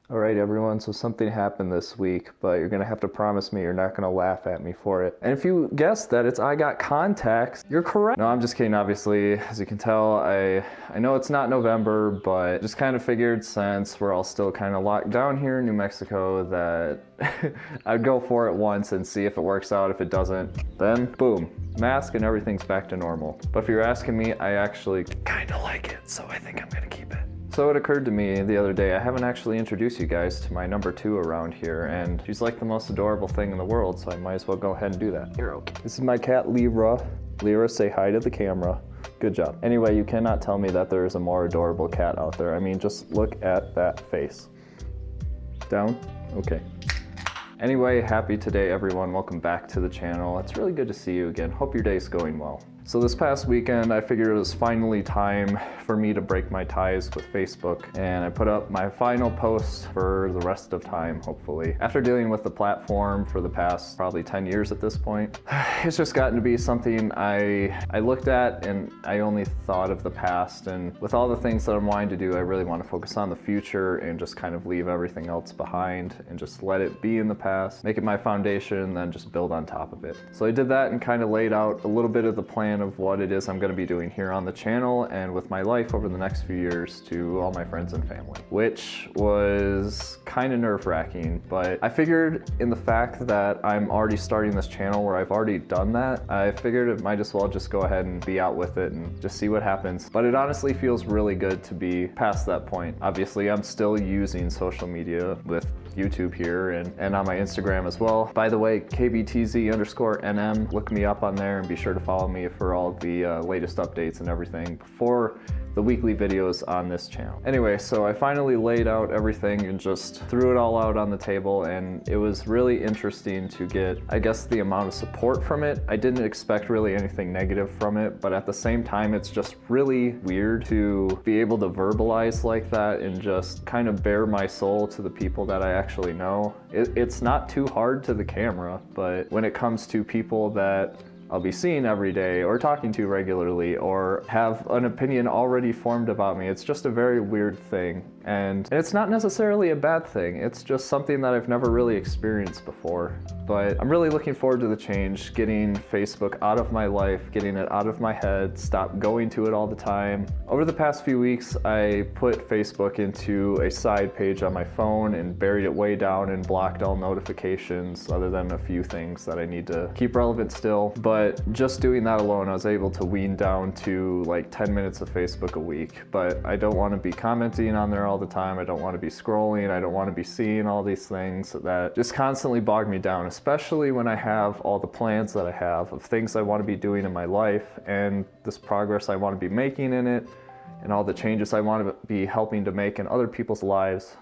All right, everyone, so something happened this week, but you're gonna have to promise me you're not gonna laugh at me for it. And if you guessed that it's I got contacts, you're correct. No, I'm just kidding, obviously. As you can tell, I know it's not November, but just kind of figured since we're all still kind of locked down here in New Mexico that I'd go for it once and see if it works out. If it doesn't, then boom, mask and everything's back to normal. But if you're asking me, I actually kind of like it, so I think I'm gonna keep it. So it occurred to me the other day, I haven't actually introduced you guys to my number 2 around here, and she's like the most adorable thing in the world, so I might as well go ahead and do that. You're okay. This is my cat, Lyra. Lyra, say hi to the camera. Good job. Anyway, you cannot tell me that there is a more adorable cat out there. I mean, just look at that face. Down? Okay. Anyway, happy today, everyone. Welcome back to the channel. It's really good to see you again. Hope your day's going well. So this past weekend, I figured it was finally time for me to break my ties with Facebook, and I put up my final post for the rest of time, hopefully. After dealing with the platform for the past probably 10 years at this point, it's just gotten to be something I looked at and I only thought of the past, and with all the things that I'm wanting to do, I really want to focus on the future and just kind of leave everything else behind and just let it be in the past, make it my foundation, and then just build on top of it. So I did that and kind of laid out a little bit of the plan of what it is I'm going to be doing here on the channel and with my life over the next few years to all my friends and family, which was kind of nerve-wracking, but I figured in the fact that I'm already starting this channel where I've already done that, I figured it might as well just go ahead and be out with it and just see what happens. But it honestly feels really good to be past that point. Obviously, I'm still using social media with YouTube here and on my Instagram as well. By the way, KBTZ_NM, look me up on there and be sure to follow me for all the latest updates and everything before the weekly videos on this channel. Anyway, so I finally laid out everything and just threw it all out on the table, and it was really interesting to get, I guess, the amount of support from it. I didn't expect really anything negative from it, but at the same time, it's just really weird to be able to verbalize like that and just kind of bare my soul to the people that I actually know. It's not too hard to the camera, but when it comes to people that I'll be seeing every day or talking to regularly or have an opinion already formed about me, it's just a very weird thing. And it's not necessarily a bad thing. It's just something that I've never really experienced before. But I'm really looking forward to the change, getting Facebook out of my life, getting it out of my head, stop going to it all the time. Over the past few weeks, I put Facebook into a side page on my phone and buried it way down and blocked all notifications other than a few things that I need to keep relevant still. But just doing that alone, I was able to wean down to like 10 minutes of Facebook a week. But I don't want to be commenting on there all the time. I don't want to be scrolling. I don't want to be seeing all these things that just constantly bog me down, especially when I have all the plans that I have of things I want to be doing in my life and this progress I want to be making in it and all the changes I want to be helping to make in other people's lives.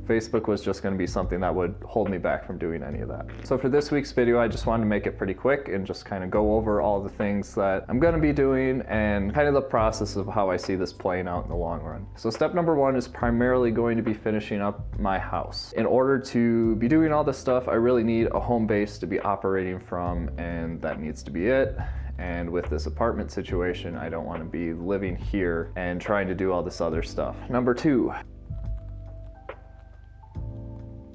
Facebook was just going to be something that would hold me back from doing any of that. So for this week's video, I just wanted to make it pretty quick and just kind of go over all the things that I'm going to be doing and kind of the process of how I see this playing out in the long run. So step number 1 is primarily going to be finishing up my house. In order to be doing all this stuff, I really need a home base to be operating from, and that needs to be it. And with this apartment situation, I don't want to be living here and trying to do all this other stuff. Number 2.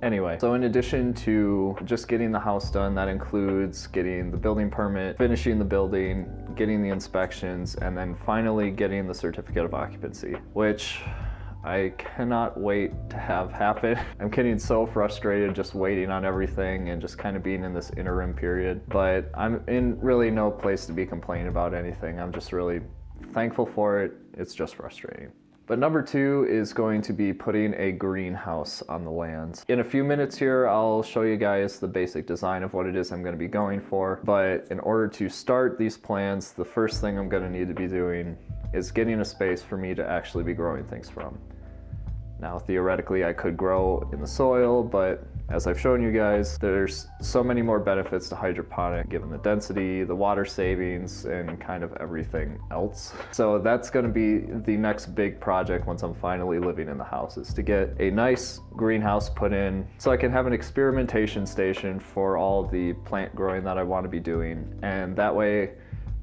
Anyway, so in addition to just getting the house done, that includes getting the building permit, finishing the building, getting the inspections, and then finally getting the certificate of occupancy, which I cannot wait to have happen. I'm getting so frustrated just waiting on everything and just kind of being in this interim period, but I'm in really no place to be complaining about anything. I'm just really thankful for it. It's just frustrating. But number 2 is going to be putting a greenhouse on the land. In a few minutes here, I'll show you guys the basic design of what it is I'm going to be going for. But in order to start these plans, the first thing I'm going to need to be doing is getting a space for me to actually be growing things from. Now, theoretically, I could grow in the soil, but as I've shown you guys, there's so many more benefits to hydroponic given the density, the water savings, and kind of everything else. So that's going to be the next big project once I'm finally living in the house, is to get a nice greenhouse put in so I can have an experimentation station for all the plant growing that I want to be doing. And that way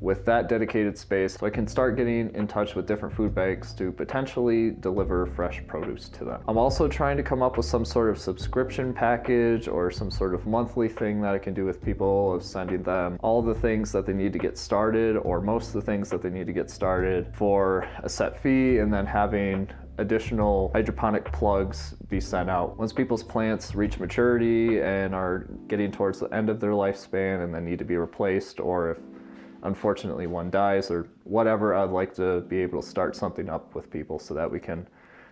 with that dedicated space so I can start getting in touch with different food banks to potentially deliver fresh produce to them. I'm also trying to come up with some sort of subscription package or some sort of monthly thing that I can do with people, of sending them all the things that they need to get started, or most of the things that they need to get started for a set fee, and then having additional hydroponic plugs be sent out. Once people's plants reach maturity and are getting towards the end of their lifespan and then need to be replaced, or if unfortunately one dies or whatever, I'd like to be able to start something up with people so that we can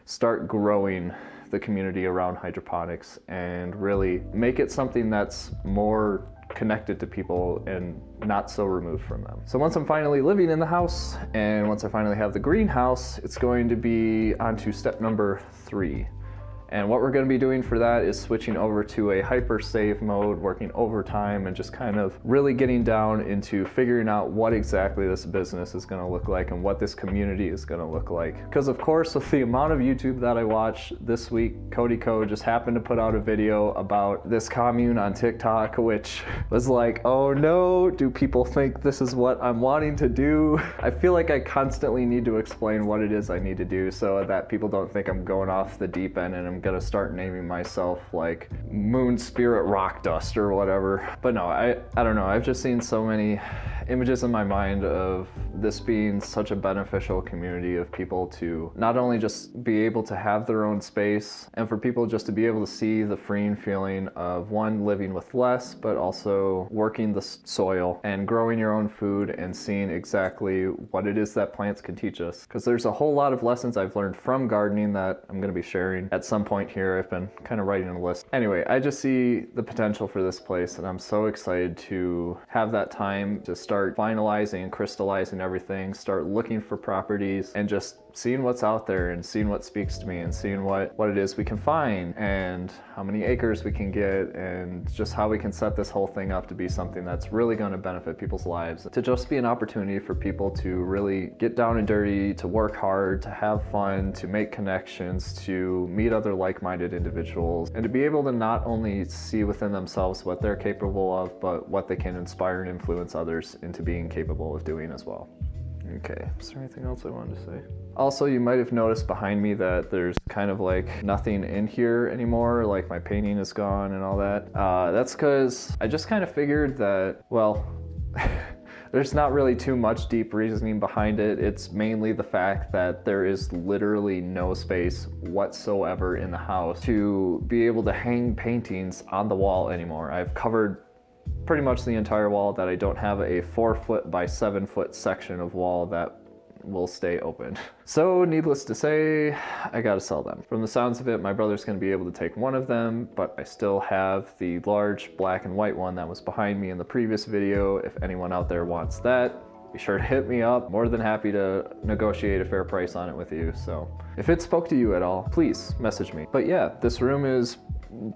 start growing the community around hydroponics and really make it something that's more connected to people and not so removed from them. So once I'm finally living in the house and once I finally have the greenhouse, it's going to be on to step number 3. And what we're going to be doing for that is switching over to a hyper save mode, working overtime, and just kind of really getting down into figuring out what exactly this business is going to look like and what this community is going to look like. Because of course, with the amount of YouTube that I watch this week, Cody Co just happened to put out a video about this commune on TikTok, which was like, oh no, do people think this is what I'm wanting to do? I feel like I constantly need to explain what it is I need to do so that people don't think I'm going off the deep end and I'm gonna start naming myself like Moon Spirit Rock Dust or whatever. But no, I don't know. I've just seen so many images in my mind of this being such a beneficial community of people to not only just be able to have their own space, and for people just to be able to see the freeing feeling of one, living with less, but also working the soil and growing your own food and seeing exactly what it is that plants can teach us. Because there's a whole lot of lessons I've learned from gardening that I'm going to be sharing at some point here. I've been kind of writing a list. Anyway, I just see the potential for this place, and I'm so excited to have that time to start finalizing and crystallizing everything, start looking for properties, and just seeing what's out there and seeing what speaks to me and seeing what it is we can find and how many acres we can get, and just how we can set this whole thing up to be something that's really going to benefit people's lives, to just be an opportunity for people to really get down and dirty, to work hard, to have fun, to make connections, to meet other like-minded individuals, and to be able to not only see within themselves what they're capable of, but what they can inspire and influence others into being capable of doing as well. Okay, is there anything else I wanted to say? Also, you might have noticed behind me that there's kind of like nothing in here anymore, like my painting is gone and all that. That's because I just kind of figured that, well, there's not really too much deep reasoning behind it. It's mainly the fact that there is literally no space whatsoever in the house to be able to hang paintings on the wall anymore. I've covered pretty much the entire wall that I don't have a 4-foot by 7-foot section of wall that will stay open. So needless to say, I gotta sell them. From the sounds of it, my brother's gonna be able to take one of them, but I still have the large black and white one that was behind me in the previous video. If anyone out there wants that, be sure to hit me up. More than happy to negotiate a fair price on it with you. So if it spoke to you at all, please message me. But yeah, this room is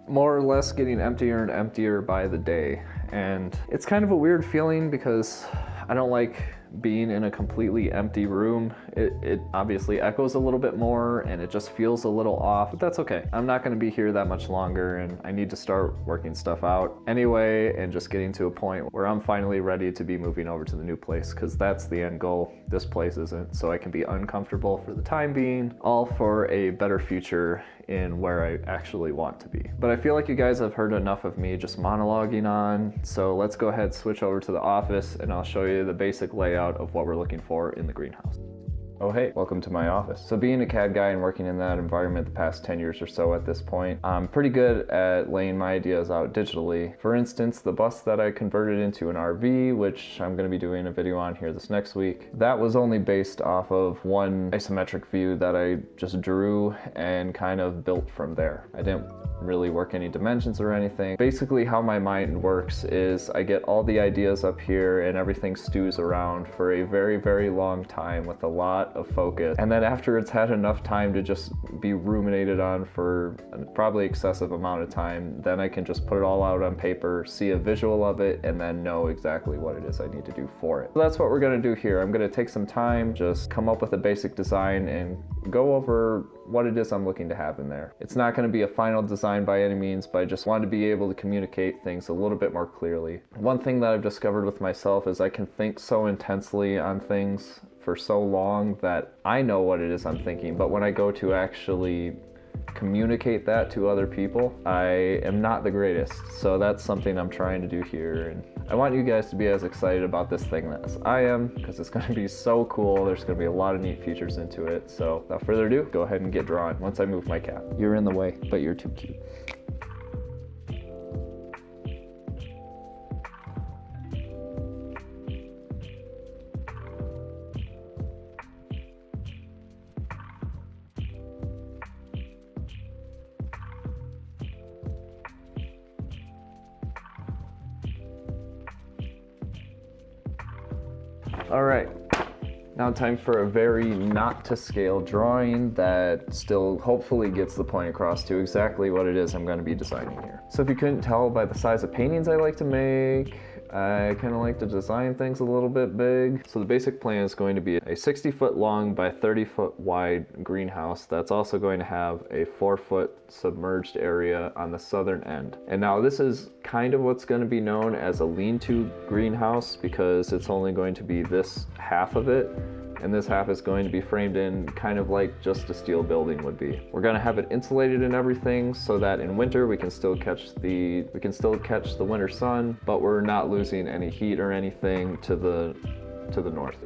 more or less getting emptier and emptier by the day. And it's kind of a weird feeling because I don't like being in a completely empty room. It obviously echoes a little bit more and it just feels a little off, but that's okay. I'm not going to be here that much longer, and I need to start working stuff out anyway and just getting to a point where I'm finally ready to be moving over to the new place, because that's the end goal. This place isn't, so I can be uncomfortable for the time being, all for a better future in where I actually want to be. But I feel like you guys have heard enough of me just monologuing on, so let's go ahead, switch over to the office, and I'll show you the basic layout of what we're looking for in the greenhouse. Oh hey, welcome to my office. So being a CAD guy and working in that environment the past 10 years or so at this point, I'm pretty good at laying my ideas out digitally. For instance, the bus that I converted into an RV, which I'm going to be doing a video on here this next week, that was only based off of one isometric view that I just drew and kind of built from there. I didn't really work any dimensions or anything. Basically how my mind works is I get all the ideas up here and everything stews around for a very, very long time with a lot lot of focus. And then after it's had enough time to just be ruminated on for a probably excessive amount of time, then I can just put it all out on paper, see a visual of it, and then know exactly what it is I need to do for it. So that's what we're gonna do here. I'm gonna take some time, just come up with a basic design and go over what it is I'm looking to have in there. It's not going to be a final design by any means, but I just want to be able to communicate things a little bit more clearly. One thing that I've discovered with myself is I can think so intensely on things for so long that I know what it is I'm thinking, but when I go to actually communicate that to other people, I am not the greatest. So that's something I'm trying to do here, and I want you guys to be as excited about this thing as I am, because it's going to be so cool. There's going to be a lot of neat features into it. So without further ado, go ahead and get drawing once I move my cat. You're in the way, but you're too cute. All right, now time for a very not to scale drawing that still hopefully gets the point across to exactly what it is I'm going to be designing here. So if you couldn't tell by the size of paintings I like to make, I kind of like to design things a little bit big. So the basic plan is going to be a 60-foot long by 30-foot wide greenhouse that's also going to have a 4-foot submerged area on the southern end. And now this is kind of what's going to be known as a lean-to greenhouse, because it's only going to be this half of it, and this half is going to be framed in kind of like just a steel building would be. We're going to have it insulated and everything so that in winter we can still catch the winter sun, but we're not losing any heat or anything to the north.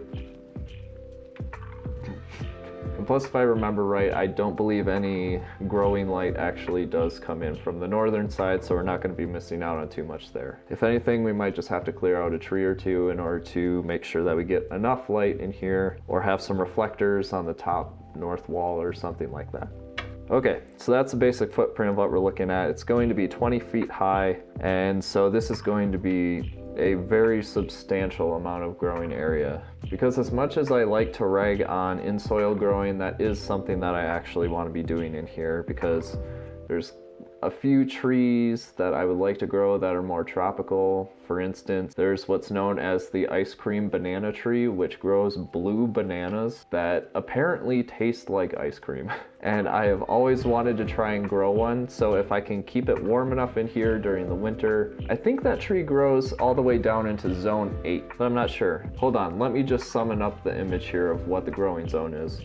And plus, if I remember right, I don't believe any growing light actually does come in from the northern side, so we're not going to be missing out on too much there. If anything, we might just have to clear out a tree or two in order to make sure that we get enough light in here, or have some reflectors on the top north wall or something like that. Okay, so that's the basic footprint of what we're looking at. It's going to be 20 feet high, and so this is going to be a very substantial amount of growing area. Because as much as I like to rag on in-soil growing, that is something that I actually want to be doing in here, because there's a few trees that I would like to grow that are more tropical. For instance, there's what's known as the ice cream banana tree, which grows blue bananas that apparently taste like ice cream. And I have always wanted to try and grow one, so if I can keep it warm enough in here during the winter. I think that tree grows all the way down into zone 8, but I'm not sure. Hold on, let me just summon up the image here of what the growing zone is.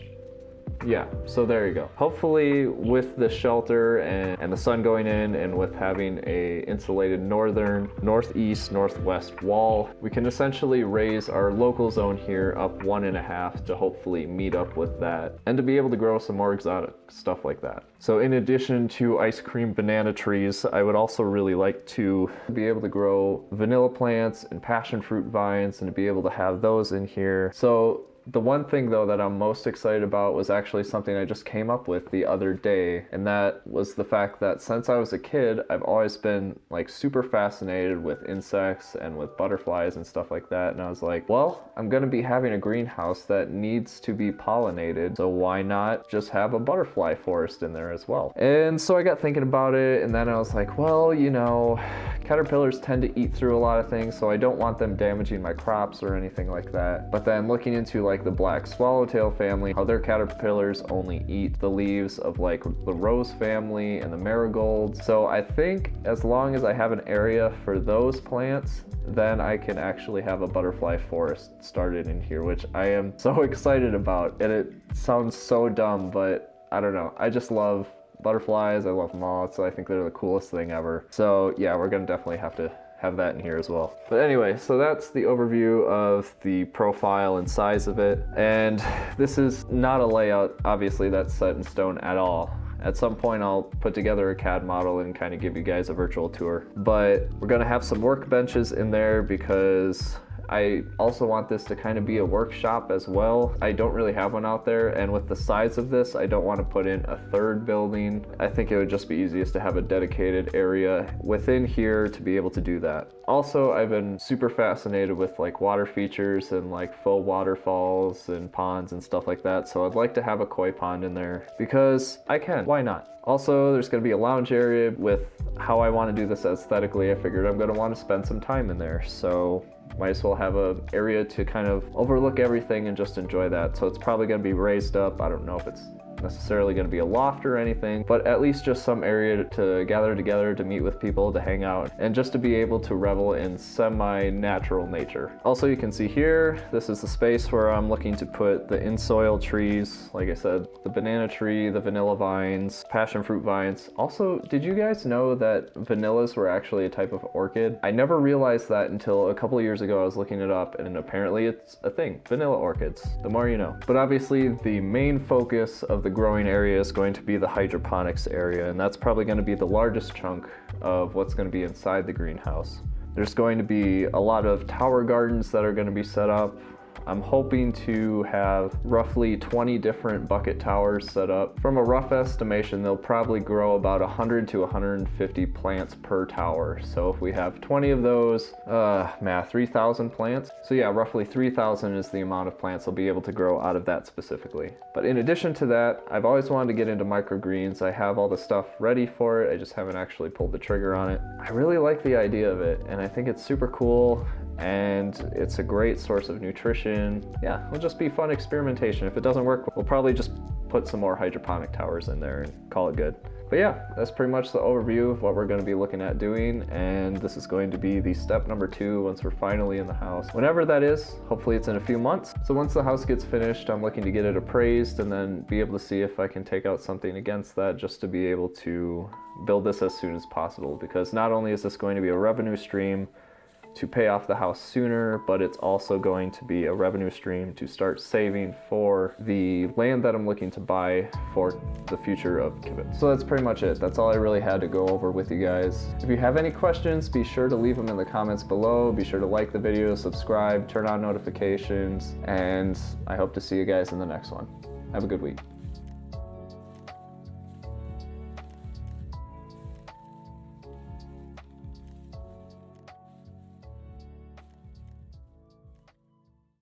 Yeah, so there you go. Hopefully with the shelter and the sun going in, and with having a insulated northeast, northwest wall, we can essentially raise our local zone here up 1.5 to hopefully meet up with that, and to be able to grow some more exotic stuff like that. So in addition to ice cream banana trees, I would also really like to be able to grow vanilla plants and passion fruit vines, and to be able to have those in here. So the one thing though that I'm most excited about was actually something I just came up with the other day, and that was the fact that since I was a kid, I've always been like super fascinated with insects and with butterflies and stuff like that, and I was like, well, I'm gonna be having a greenhouse that needs to be pollinated, so why not just have a butterfly forest in there as well? And so I got thinking about it, and then I was like, well, you know, caterpillars tend to eat through a lot of things, so I don't want them damaging my crops or anything like that. But then looking into like the black swallowtail family, how their caterpillars only eat the leaves of like the rose family and the marigolds. So I think as long as I have an area for those plants, then I can actually have a butterfly forest started in here, which I am so excited about. And it sounds so dumb, but I don't know. I just love butterflies, I love moths, so I think they're the coolest thing ever. So yeah, we're gonna definitely have to have that in here as well. But anyway, so that's the overview of the profile and size of it. And this is not a layout, obviously, that's set in stone at all. At some point I'll put together a CAD model and kind of give you guys a virtual tour. But we're gonna have some workbenches in there because I also want this to kind of be a workshop as well. I don't really have one out there, and with the size of this, I don't want to put in a third building. I think it would just be easiest to have a dedicated area within here to be able to do that. Also, I've been super fascinated with like water features and like faux waterfalls and ponds and stuff like that, so I'd like to have a koi pond in there because I can. Why not? Also, there's going to be a lounge area. With how I want to do this aesthetically, I figured I'm going to want to spend some time in there, so might as well have an area to kind of overlook everything and just enjoy that. So it's probably going to be raised up. I don't know if it's necessarily going to be a loft or anything, but at least just some area to gather together, to meet with people, to hang out, and just to be able to revel in semi-natural nature. Also, you can see here, this is the space where I'm looking to put the in-soil trees. Like I said, the banana tree, the vanilla vines, passion fruit vines. Also, did you guys know that vanillas were actually a type of orchid? I never realized that until a couple of years ago. I was looking it up, and apparently it's a thing. Vanilla orchids. The more you know. But obviously, the main focus of the growing area is going to be the hydroponics area, and that's probably going to be the largest chunk of what's going to be inside the greenhouse. There's going to be a lot of tower gardens that are going to be set up. I'm hoping to have roughly 20 different bucket towers set up. From a rough estimation, they'll probably grow about 100 to 150 plants per tower. So if we have 20 of those, 3,000 plants. So yeah, roughly 3,000 is the amount of plants I'll be able to grow out of that specifically. But in addition to that, I've always wanted to get into microgreens. I have all the stuff ready for it. I just haven't actually pulled the trigger on it. I really like the idea of it, and I think it's super cool. And it's a great source of nutrition. Yeah, it'll just be fun experimentation. If it doesn't work, we'll probably just put some more hydroponic towers in there and call it good. But yeah, that's pretty much the overview of what we're going to be looking at doing, and this is going to be the step number 2 once we're finally in the house. Whenever that is, hopefully it's in a few months. So once the house gets finished, I'm looking to get it appraised and then be able to see if I can take out something against that just to be able to build this as soon as possible, because not only is this going to be a revenue stream to pay off the house sooner, but it's also going to be a revenue stream to start saving for the land that I'm looking to buy for the future of Kibitz. So that's pretty much it. That's all I really had to go over with you guys. If you have any questions, be sure to leave them in the comments below. Be sure to like the video, subscribe, turn on notifications, and I hope to see you guys in the next one. Have a good week.